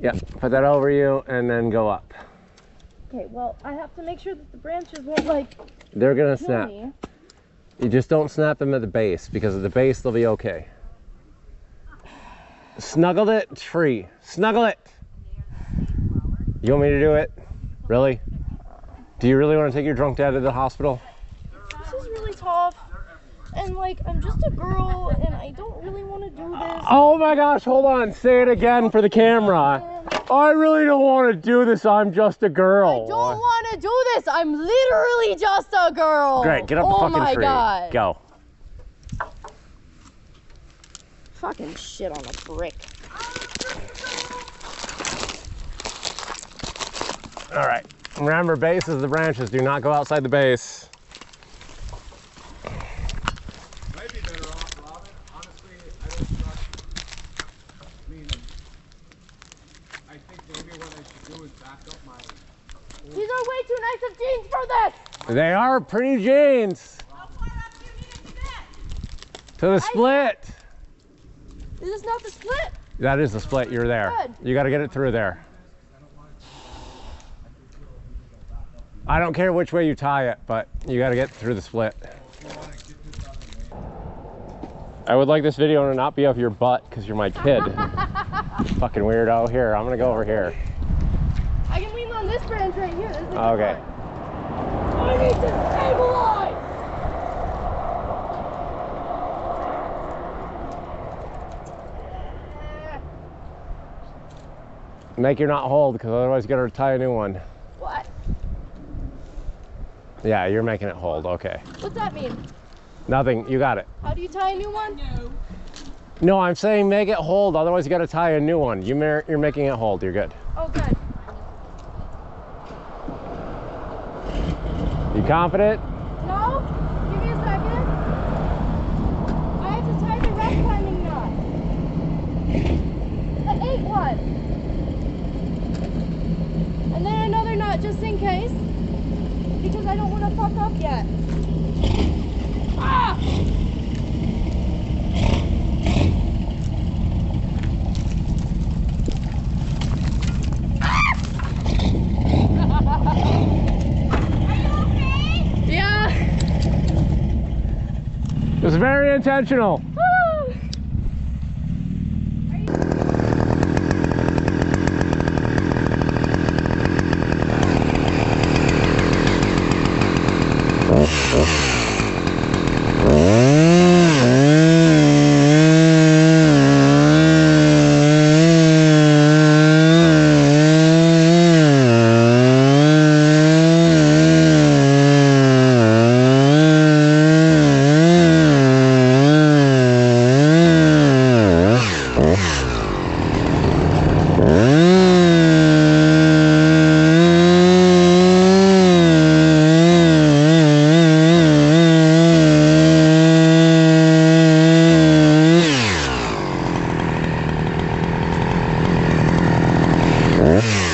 Yeah, put that over you and then go up. Okay, well, I have to make sure that the branches won't, like, they're gonna kill snap. me. You just don't snap them at the base, because at the base they'll be okay. Snuggle it free. Snuggle it. You want me to do it? Really? Do you really want to take your drunk dad to the hospital? This is really tough. And like, I'm just a girl and I don't really want to do this. Oh my gosh, hold on. Say it again for the camera. I really don't want to do this. I'm just a girl. I don't want to do this. I'm literally just a girl. Great, get up the fucking tree. God. Go. Fucking shit on a brick. All right. Remember, base is the branches. Do not go outside the base. Might be better off, Robin. Honestly, I don't trust. I mean, I think maybe what I should do is back up my. These are way too nice of jeans for this. They are pretty jeans. How far up do you need it to fit? To the split. Is this not the split? That is the split. You're there. Good. You got to get it through there. I don't care which way you tie it, but you got to get through the split. I would like this video to not be of your butt because you're my kid. Fucking weirdo. Here, I'm going to go over here. I can lean on this branch right here. This is Okay. I need to stabilize. Make your knot hold because otherwise you got to tie a new one. What? Yeah, you're making it hold. Okay. What's that mean? Nothing. You got it. How do you tie a new one? No. No, I'm saying make it hold. Otherwise you got to tie a new one. You're making it hold. You're good. Oh, good. You confident? No? Give me a second. I have to tie the rock climbing knot. The 8 one. And then another knot just in case. Because I don't want to fuck up yet. Ah! Yeah. It was very intentional. Yeah.